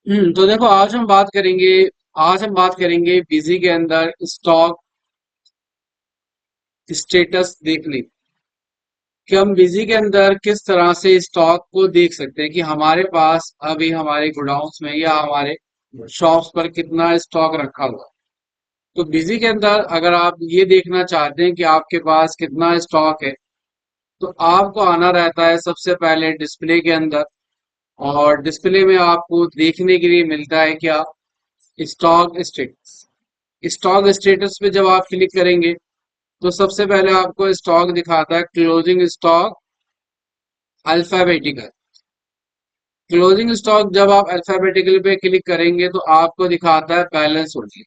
तो देखो आज हम बात करेंगे बिजी के अंदर स्टॉक स्टेटस देखने कि हम बिजी के अंदर किस तरह से स्टॉक को देख सकते हैं कि हमारे पास अभी हमारे गोडाउन्स में या हमारे शॉप्स पर कितना स्टॉक रखा हुआ है। तो बिजी के अंदर अगर आप ये देखना चाहते हैं कि आपके पास कितना स्टॉक है, तो आपको आना रहता है सबसे पहले डिस्प्ले के अंदर। और डिस्प्ले में आपको देखने के लिए मिलता है क्या, स्टॉक स्टेटस। स्टॉक स्टेटस पे जब आप क्लिक करेंगे तो सबसे पहले आपको स्टॉक दिखाता है closing stock alphabetical. Closing stock जब आप अल्फाबेटिकल पे क्लिक करेंगे तो आपको दिखाता है बैलेंस ओनली।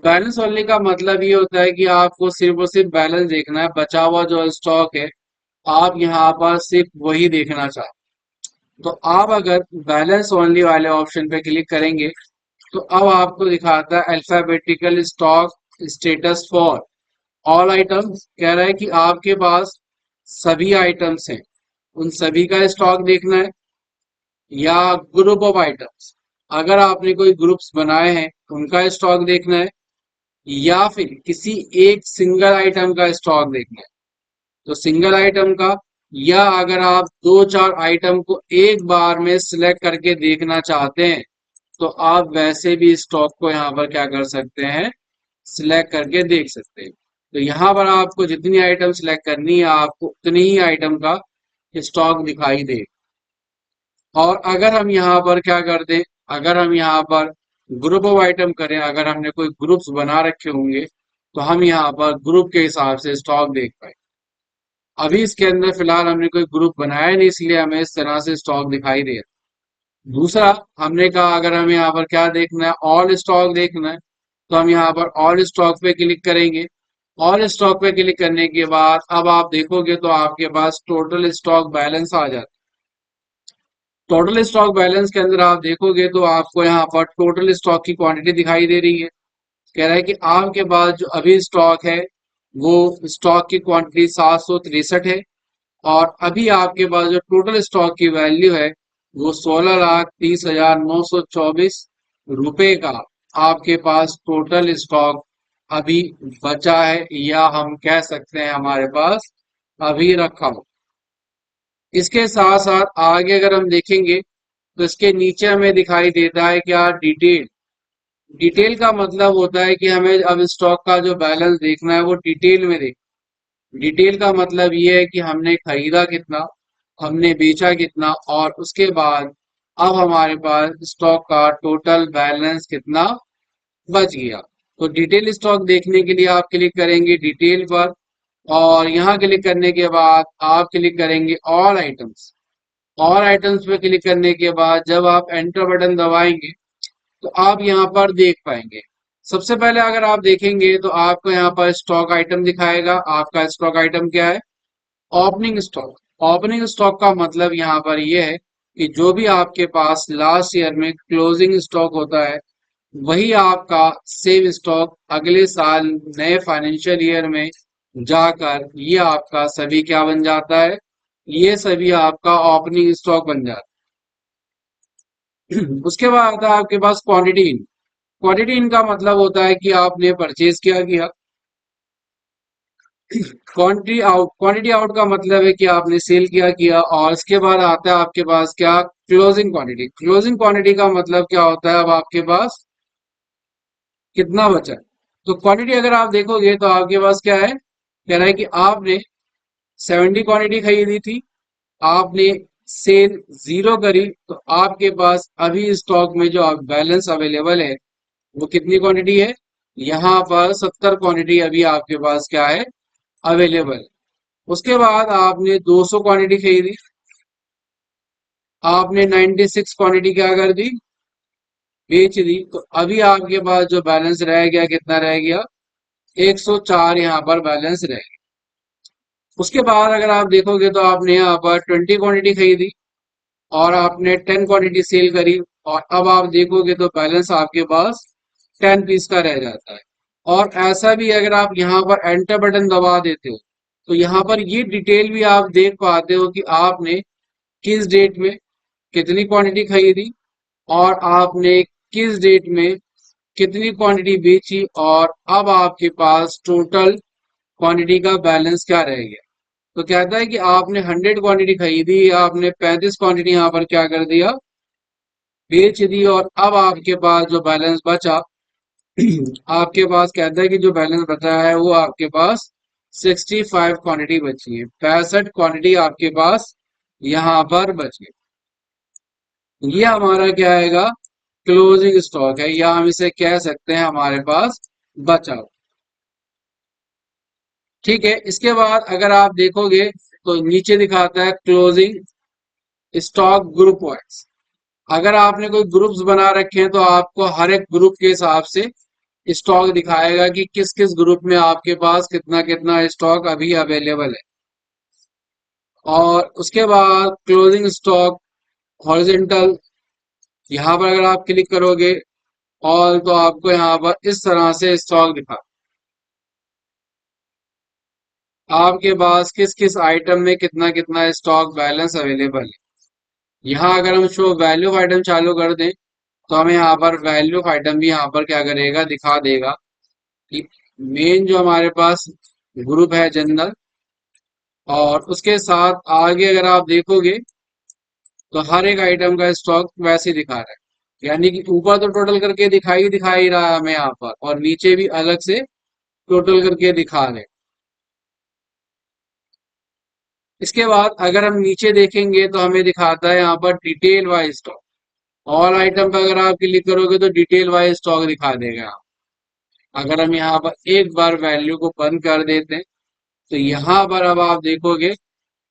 बैलेंस ओनली का मतलब ये होता है कि आपको सिर्फ और सिर्फ बैलेंस देखना है, बचा हुआ जो स्टॉक है आप यहाँ पर सिर्फ वही देखना चाहते हैं। तो आप अगर बैलेंस ओनली वाले ऑप्शन पे क्लिक करेंगे तो अब आपको दिखाता है alphabetical stock status for all items. कह रहा है कि आपके पास सभी आइटम्स हैं, उन सभी का स्टॉक देखना है, या ग्रुप ऑफ आइटम्स, अगर आपने कोई ग्रुप्स बनाए हैं उनका स्टॉक देखना है, या फिर किसी एक सिंगल आइटम का स्टॉक देखना है तो सिंगल आइटम का, या अगर आप दो चार आइटम को एक बार में सिलेक्ट करके देखना चाहते हैं तो आप वैसे भी स्टॉक को यहाँ पर क्या कर सकते हैं, सिलेक्ट करके देख सकते हैं। तो यहाँ पर आपको जितनी आइटम सिलेक्ट करनी है आपको उतनी ही आइटम का स्टॉक दिखाई दे। और अगर हम यहाँ पर क्या कर दें, अगर हम यहाँ पर ग्रुप ऑफ आइटम करें, अगर हमने कोई ग्रुप्स बना रखे होंगे तो हम यहाँ पर ग्रुप के हिसाब से स्टॉक देख पाए। अभी इसके अंदर फिलहाल हमने कोई ग्रुप बनाया नहीं इसलिए हमें इस तरह से स्टॉक दिखाई दे रहा। दूसरा, हमने कहा अगर हमें यहाँ पर क्या देखना है, ऑल स्टॉक देखना है, तो हम यहाँ पर ऑल स्टॉक पे क्लिक करेंगे। ऑल स्टॉक पे क्लिक करने के बाद अब आप देखोगे तो आपके पास टोटल स्टॉक बैलेंस आ जाता है। टोटल स्टॉक बैलेंस के अंदर आप देखोगे तो आपको यहाँ पर टोटल स्टॉक की क्वांटिटी दिखाई दे रही है। कह रहा है कि आपके पास जो अभी स्टॉक है वो स्टॉक की क्वांटिटी 763 है, और अभी आपके पास जो टोटल स्टॉक की वैल्यू है वो 16,30,924 रुपए का आपके पास टोटल स्टॉक अभी बचा है, या हम कह सकते हैं हमारे पास अभी रखा हो। इसके साथ साथ आगे अगर हम देखेंगे तो इसके नीचे हमें दिखाई देता है क्या, डिटेल। डिटेल का मतलब होता है कि हमें अब स्टॉक का जो बैलेंस देखना है वो डिटेल में देख। डिटेल का मतलब ये है कि हमने खरीदा कितना, हमने बेचा कितना, और उसके बाद अब हमारे पास स्टॉक का टोटल बैलेंस कितना बच गया। तो डिटेल स्टॉक देखने के लिए आप क्लिक करेंगे डिटेल पर, और यहाँ क्लिक करने के बाद आप क्लिक करेंगे ऑल आइटम्स। ऑल आइटम्स पे क्लिक करने के बाद जब आप एंटर बटन दबाएंगे तो आप यहाँ पर देख पाएंगे। सबसे पहले अगर आप देखेंगे तो आपको यहाँ पर स्टॉक आइटम दिखाएगा। आपका स्टॉक आइटम क्या है, ओपनिंग स्टॉक। ओपनिंग स्टॉक का मतलब यहाँ पर यह है कि जो भी आपके पास लास्ट ईयर में क्लोजिंग स्टॉक होता है वही आपका सेव स्टॉक अगले साल नए फाइनेंशियल ईयर में जाकर ये आपका सभी क्या बन जाता है, ये सभी आपका ओपनिंग स्टॉक बन जाता है। उसके बाद आता है आपके पास क्वांटिटी इन। क्वांटिटी इन का मतलब होता है कि आपने परचेज क्या किया। क्वांटिटी आउट का मतलब है कि आपने सेल किया। और इसके बाद आता है आपके पास क्या, क्लोजिंग क्वांटिटी। क्लोजिंग क्वांटिटी का मतलब क्या होता है, अब आपके पास कितना बचा है। तो क्वांटिटी अगर आप देखोगे तो आपके पास क्या है, कह रहा है कि आपने 70 क्वांटिटी खरीदी थी, आपने सेल 0 करी, तो आपके पास अभी स्टॉक में जो बैलेंस अवेलेबल है वो कितनी क्वांटिटी है, यहाँ पर 70 क्वांटिटी अभी आपके पास क्या है, अवेलेबल। उसके बाद आपने 200 क्वांटिटी खरीदी, आपने 96 क्वांटिटी क्या कर दी, बेच दी, तो अभी आपके पास जो बैलेंस रह गया कितना रह गया, 104 यहाँ पर बैलेंस रह गया। उसके बाद अगर आप देखोगे तो आपने यहाँ पर 20 क्वांटिटी खरीदी और आपने 10 क्वांटिटी सेल करी, और अब आप देखोगे तो बैलेंस आपके पास 10 पीस का रह जाता है। और ऐसा भी अगर आप यहाँ पर एंटर बटन दबा देते हो तो यहाँ पर ये डिटेल भी आप देख पाते हो कि आपने किस डेट में कितनी क्वांटिटी खरीदी और आपने किस डेट में कितनी क्वांटिटी बेची, और अब आपके पास टोटल क्वांटिटी का बैलेंस क्या रह गया। तो कहता है कि आपने 100 क्वांटिटी खरीदी, आपने 35 क्वांटिटी यहाँ पर क्या कर दिया, बेच दी, और अब आपके पास जो बैलेंस बचा, आपके पास कहता है कि जो बैलेंस बचा है वो आपके पास 65 क्वांटिटी बची है, 65 क्वांटिटी आपके पास यहाँ पर बच गई। ये हमारा क्या आएगा, क्लोजिंग स्टॉक है, या हम इसे कह सकते हैं हमारे पास बचा हुआ। ठीक है, इसके बाद अगर आप देखोगे तो नीचे दिखाता है क्लोजिंग स्टॉक ग्रुप वाइज। अगर आपने कोई ग्रुप्स बना रखे हैं तो आपको हर एक ग्रुप के हिसाब से स्टॉक दिखाएगा कि किस किस ग्रुप में आपके पास कितना कितना स्टॉक अभी अवेलेबल है। और उसके बाद क्लोजिंग स्टॉक हॉरिजेंटल, यहाँ पर अगर आप क्लिक करोगे ऑल, तो आपको यहाँ पर इस तरह से स्टॉक दिखा, आपके पास किस किस आइटम में कितना कितना स्टॉक बैलेंस अवेलेबल है। यहाँ अगर हम शो वैल्यू ऑफ आइटम चालू कर दें तो हमें यहाँ पर वैल्यू ऑफ आइटम भी यहाँ पर क्या करेगा, दिखा देगा कि मेन जो हमारे पास ग्रुप है जनरल, और उसके साथ आगे अगर आप देखोगे तो हर एक आइटम का स्टॉक वैसे ही दिखा रहा है, यानी कि ऊपर तो टोटल करके दिखाई रहा है हमें यहाँ पर, और नीचे भी अलग से टोटल करके दिखा रहे हैं। इसके बाद अगर हम नीचे देखेंगे तो हमें दिखाता है यहाँ पर detail wise stock. All item पर अगर आप क्लिक करोगे तो डिटेल वाइज स्टॉक दिखा देगा। अगर हम यहाँ पर एक बार वैल्यू को बंद कर देते हैं तो यहाँ पर अब आप देखोगे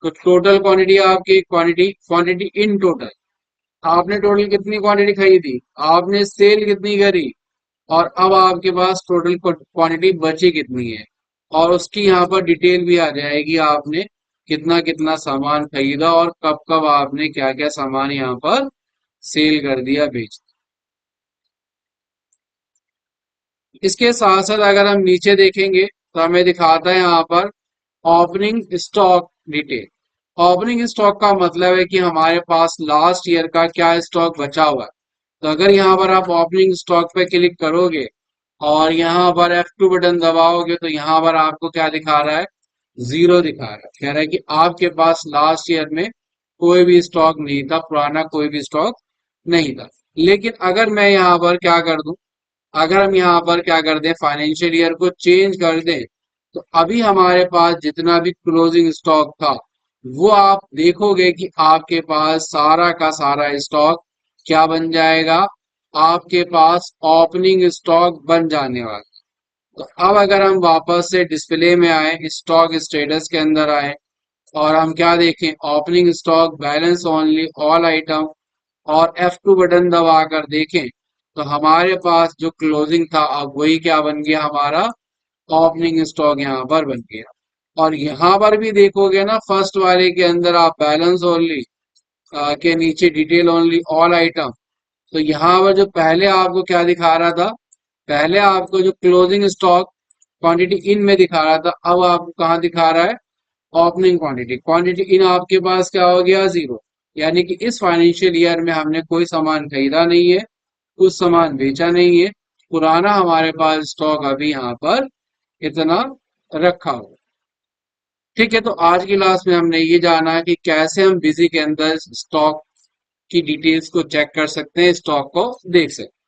तो टोटल क्वांटिटी आपकी क्वांटिटी क्वांटिटी इन टोटल, आपने टोटल कितनी क्वांटिटी खरीदी, आपने सेल कितनी करी, और अब आपके पास टोटल क्वांटिटी बची कितनी है, और उसकी यहाँ पर डिटेल भी आ जाएगी, आपने कितना कितना सामान खरीदा और कब कब आपने क्या क्या सामान यहाँ पर सेल कर दिया, बेच दिया। इसके साथ साथ अगर हम नीचे देखेंगे तो हमें दिखाता है यहाँ पर opening stock detail. Opening stock का मतलब है कि हमारे पास लास्ट ईयर का क्या स्टॉक बचा हुआ है। तो अगर यहाँ पर आप ओपनिंग स्टॉक पे क्लिक करोगे और यहाँ पर F2 बटन दबाओगे तो यहाँ पर आपको क्या दिखा रहा है, जीरो दिखा रहा है। कह रहा है कि आपके पास लास्ट ईयर में कोई भी स्टॉक नहीं था, पुराना कोई भी स्टॉक नहीं था। लेकिन अगर मैं यहाँ पर क्या कर दूं, अगर हम यहाँ पर क्या कर दें, फाइनेंशियल ईयर को चेंज कर दें, तो अभी हमारे पास जितना भी क्लोजिंग स्टॉक था वो आप देखोगे कि आपके पास सारा का सारा स्टॉक क्या बन जाएगा, आपके पास ओपनिंग स्टॉक बन जाने वाला। तो अब अगर हम वापस से डिस्प्ले में आए, स्टॉक स्टेटस के अंदर आए, और हम क्या देखें, opening stock balance only all item, और F2 बटन दबा कर देखें तो हमारे पास जो क्लोजिंग था अब वही क्या बन गया, हमारा ओपनिंग स्टॉक यहाँ पर बन गया। और यहाँ पर भी देखोगे ना, फर्स्ट वाले के अंदर आप बैलेंस ओनली के नीचे डिटेल ओनली ऑल आइटम, तो यहाँ पर जो पहले आपको क्या दिखा रहा था, पहले आपको जो क्लोजिंग स्टॉक क्वांटिटी इन में दिखा रहा था, अब आपको कहाँ दिखा रहा है, ओपनिंग क्वांटिटी। क्वांटिटी इन आपके पास क्या हो गया, जीरो। यानी कि इस फाइनेंशियल ईयर में हमने कोई सामान खरीदा नहीं है, कुछ सामान बेचा नहीं है, पुराना हमारे पास स्टॉक अभी यहाँ पर इतना रखा हुआ। ठीक है, तो आज की क्लास में हमने ये जाना कि कैसे हम बिजी के अंदर स्टॉक की डिटेल्स को चेक कर सकते हैं, स्टॉक को देख सकते हैं।